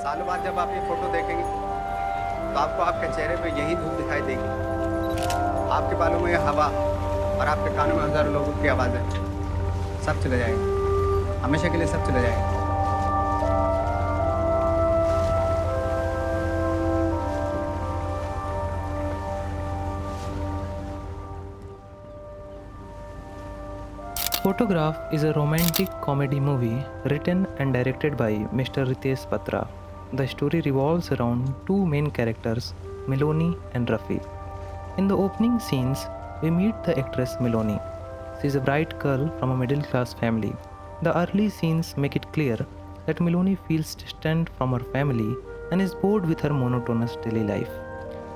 सालों बाद जब आप ये फोटो देखेंगे तो आपको आपके चेहरे पे यही धूप दिखाई देगी, आपके बालों में ये हवा और आपके कानों में हजारों लोगों की आवाज़ें। सब चले जाएंगे, हमेशा के लिए सब चले जाएंगे। Photograph is a romantic comedy movie written and directed by Mr. Ritesh Batra. The story revolves around two main characters, Miloni and Rafi. In the opening scenes, we meet the actress Miloni. She is a bright girl from a middle class family. The early scenes make it clear that Miloni feels distant from her family and is bored with her monotonous daily life.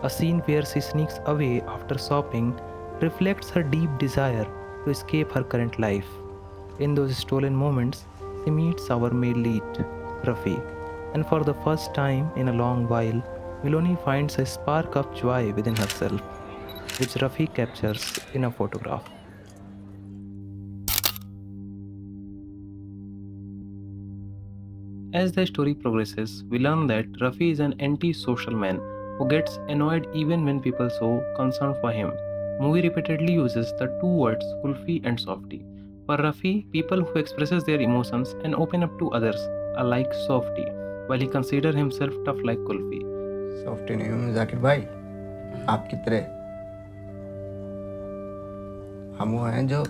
A scene where she sneaks away after shopping reflects her deep desire to escape her current life. In those stolen moments, she meets our male lead, Rafi, and for the first time in a long while, Miloni finds a spark of joy within herself, which Rafi captures in a photograph. As the story progresses, we learn that Rafi is an anti-social man who gets annoyed even when people show concern for him. Movie repeatedly uses the two words kulfi and softy. For Rafi, people who expresses their emotions and open up to others are like softy, while he considers himself tough like kulfi. Softy नहीं हूँ जाकिर भाई, आपकी तरह हम वो हैं जो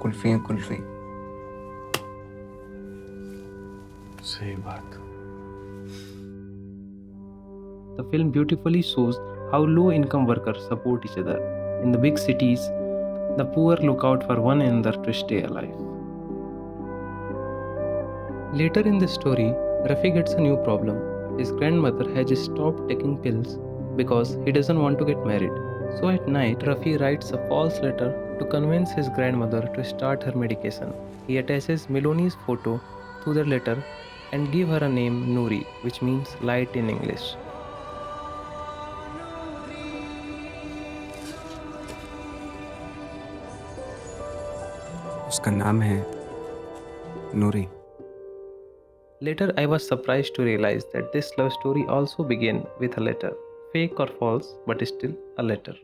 कुल्फी हैं कुल्फी। सही बात। The film beautifully shows how low income workers support each other. In the big cities, the poor look out for one another to stay alive. Later in the story, Rafi gets a new problem. His grandmother has stopped taking pills because he doesn't want to get married. So at night, Rafi writes a false letter to convince his grandmother to start her medication. He attaches Miloni's photo to the letter and give her a name Noori, which means light in English. उसका नाम है नूरी। Later, I was surprised to realize that this love story also began with a letter, fake or false, but still a letter.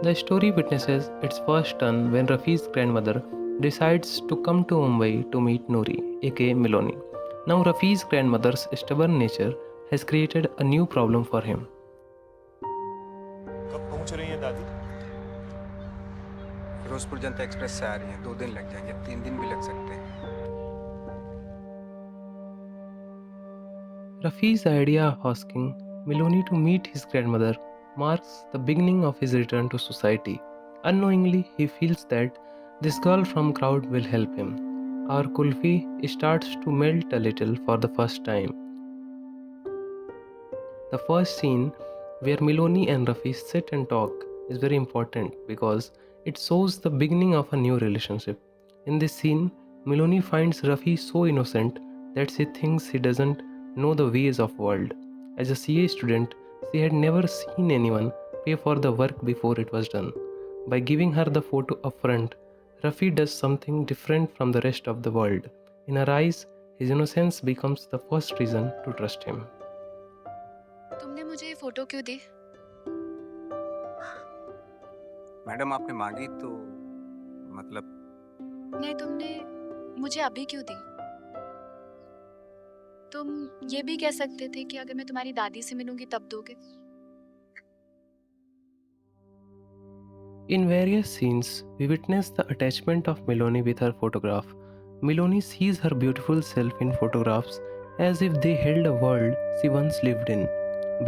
The story witnesses its first turn when Rafi's grandmother decides to come to Mumbai to meet Noori, aka Miloni. Now, Rafi's grandmother's stubborn nature has created a new problem for him. कब पहुंच रही है दादी? Firozpur Janata express से आ रही हैं, 2 दिन लग जाएंगे, 3 दिन भी लग सकते हैं। Rafi's idea of asking Miloni to meet his grandmother marks the beginning of his return to society. Unknowingly, he feels that this girl from crowd will help him. Our kulfi starts to melt a little for the first time. The first scene where Miloni and Rafi sit and talk is very important because it shows the beginning of a new relationship. In this scene, Miloni finds Rafi so innocent that she thinks he doesn't know the ways of world. As a CA student, she had never seen anyone pay for the work before it was done. By giving her the photo upfront, Rafi does something different from the rest of the world. In her eyes, his innocence becomes the first reason to trust him. तुमने मुझे ये photo क्यों दी? Madam आपने मांगी तो मतलब नहीं, तुमने मुझे अभी क्यों दी? तुम ये भी कह सकते थे कि अगर मैं तुम्हारी दादी से मिलूंगी तब दोगे। In various scenes, we witness the attachment of Miloni with her photograph. Miloni sees her beautiful self in photographs as if they held a world she once lived in,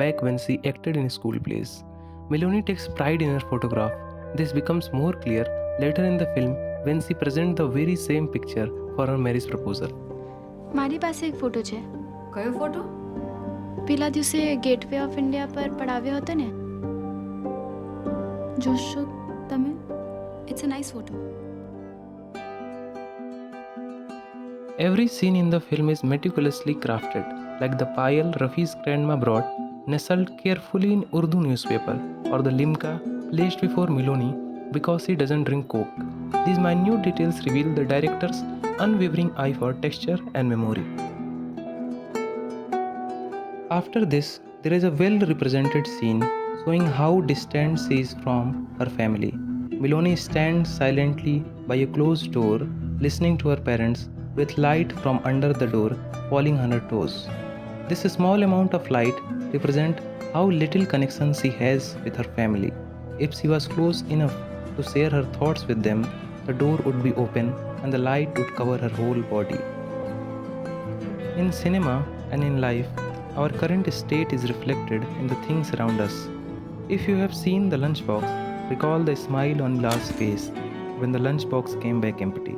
back when she acted in school plays. Miloni takes pride in her photograph. This becomes more clear later in the film when she presents the very same picture for her marriage proposal. મારી પાસે એક photo છે. કયો photo? પેલા દિવસે gateway of India પર પડાવ્યો હતો ને, જોશો તમે? It's a nice photo. Every scene in the film is meticulously crafted, like the payal Rafi's grandma brought, nestled carefully in Urdu newspaper, or the limca placed before Miloni because he doesn't drink coke. These minute details reveal the director's unwavering eye for texture and memory. After this, there is a well represented scene showing how distant she is from her family. Miloni stands silently by a closed door, listening to her parents, with light from under the door falling on her toes. This small amount of light represents how little connection she has with her family. If she was close enough to share her thoughts with them, the door would be open and the light would cover her whole body. In cinema and in life, our current state is reflected in the things around us. If you have seen the lunchbox, recall the smile on La's face when the lunchbox came back empty.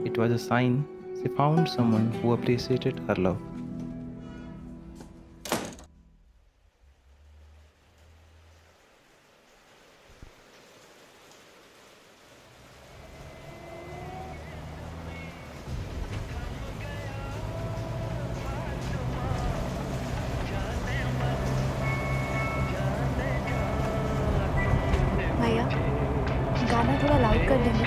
It was a sign she found someone who appreciated her love. भैया गाना थोड़ा loud कर देंगे.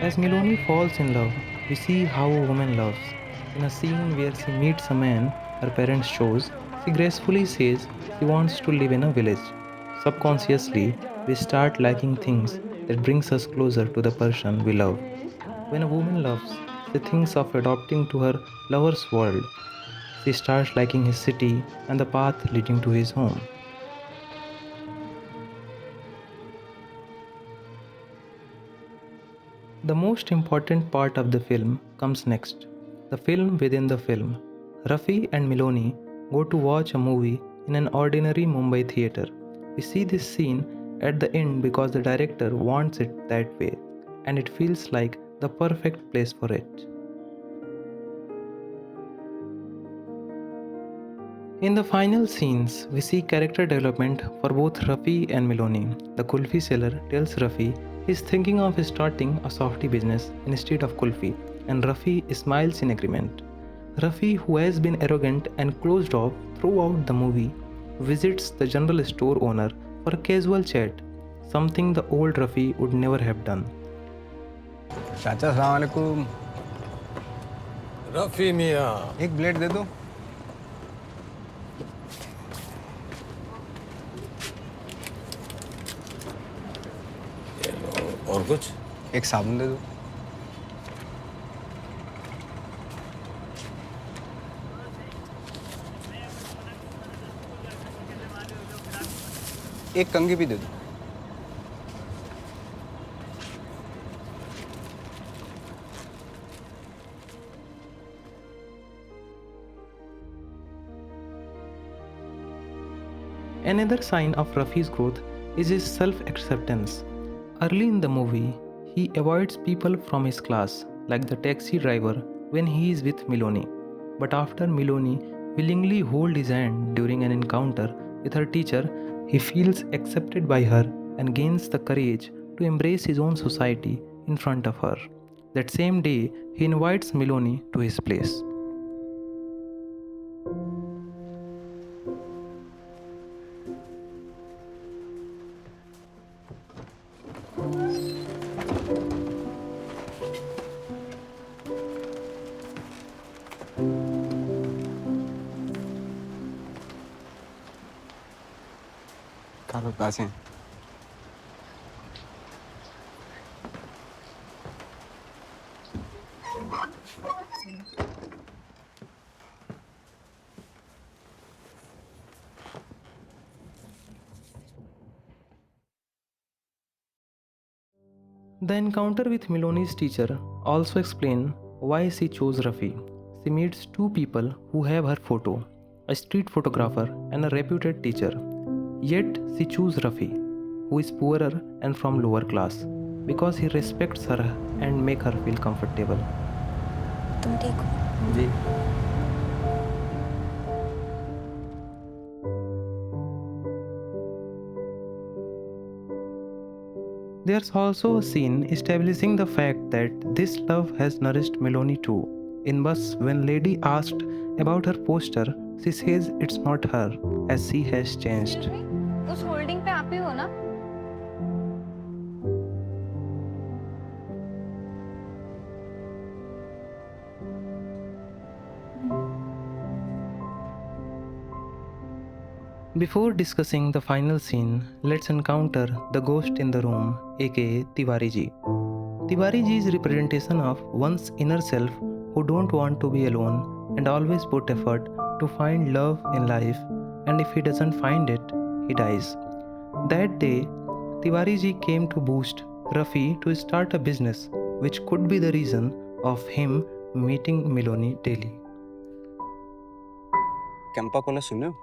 As Miloni falls in love, we see how a woman loves. In a scene where she meets a man her parents chose, she gracefully says she wants to live in a village. Subconsciously, we start liking things that brings us closer to the person we love. When a woman loves, she thinks of adopting to her lover's world. She starts liking his city and the path leading to his home. The most important part of the film comes next, the film within the film. Rafi and Miloni go to watch a movie in an ordinary Mumbai theater. We see this scene at the end because the director wants it that way, and it feels like the perfect place for it. In the final scenes, we see character development for both Rafi and Miloni. The kulfi seller tells Rafi he's thinking of starting a softy business instead of kulfi, and Rafi smiles in agreement. Rafi, who has been arrogant and closed off throughout the movie, visits the general store owner for a casual chat, something the old Rafi would never have done. चाचा अस्सलाम वालेकुम. रफी मियाँ एक blade दे दो. और कुछ? एक साबुन दे दो. एक कंघी भी दे दो. Another sign of Rafi's growth is his self acceptance. Early in the movie, he avoids people from his class, like the taxi driver when he is with Miloni. But after Miloni willingly holds his hand during an encounter with her teacher, he feels accepted by her and gains the courage to embrace his own society in front of her. That same day, he invites Miloni to his place. कागज पास हैं. The encounter with Miloni's teacher also explains why she chose Rafi. She meets two people who have her photo, a street photographer and a reputed teacher. Yet she chooses Rafi, who is poorer and from lower class, because he respects her and make her feel comfortable. तुम ठीक हो? जी. There's also a scene establishing the fact that this love has nourished Miloni too. In bus, when Lady asked About her poster, she says it's not her, as she has changed. उस holding पे आप ही हो ना? Before discussing the final scene, let's encounter the ghost in the room, aka Tiwari ji. Tiwari ji's representation of one's inner self who don't want to be alone and always put effort to find love in life, and if he doesn't find it, he dies. That day, Tiwari ji came to boost Rafi to start a business, which could be the reason of him meeting Miloni daily. Campa Cola सुने हो?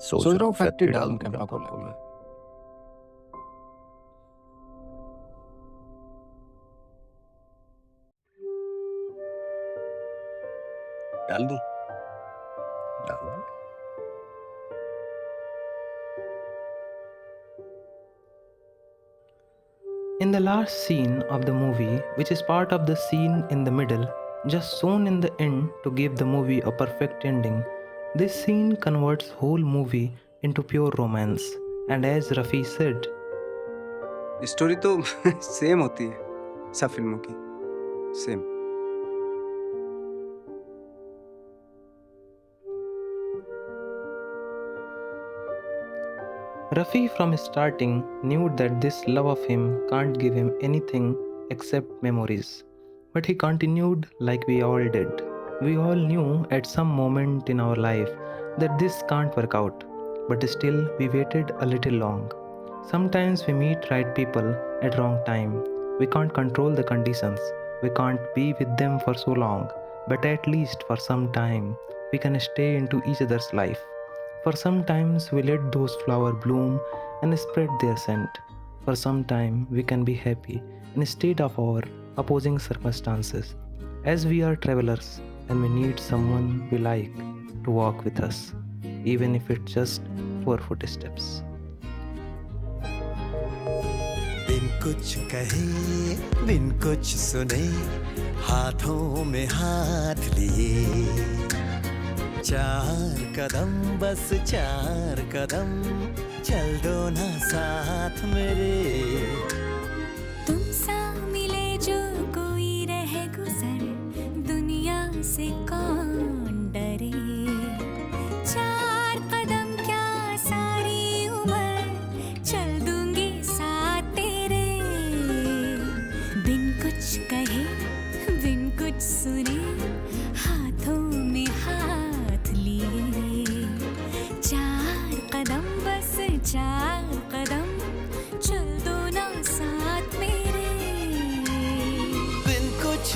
सोच रहा हूँ factory डालूं Campa Cola में। डाल दूं? In the last scene of the movie, which is part of the scene in the middle, just shown in the end to give the movie a perfect ending, this scene converts whole movie into pure romance. And as Rafi said, story तो same होती है सब फिल्मों की, same. Rafi from starting knew that this love of him can't give him anything except memories. But he continued like we all did. We all knew at some moment in our life that this can't work out, but still we waited a little long. Sometimes we meet right people at wrong time. We can't control the conditions. We can't be with them for so long, but at least for some time we can stay into each other's life. For sometimes we let those flowers bloom and spread their scent. For some time we can be happy instead of our opposing circumstances, as we are travelers and we need someone we like to walk with us, even if it's just 4 footsteps. बिन कुछ कहे बिन कुछ सुने हाथों में हाथ लिए 4 कदम बस 4 कदम चल दो ना साथ मेरे तुम सा मिले जो कोई रह गुजर दुनिया से कौन डरे 4 कदम क्या सारी उम्र चल दूंगी साथ तेरे बिन कुछ कहे बिन कुछ सुने हाथों में हाथ लिए 4 कदम बस 4 कदम चल दो ना साथ मेरे बिन कुछ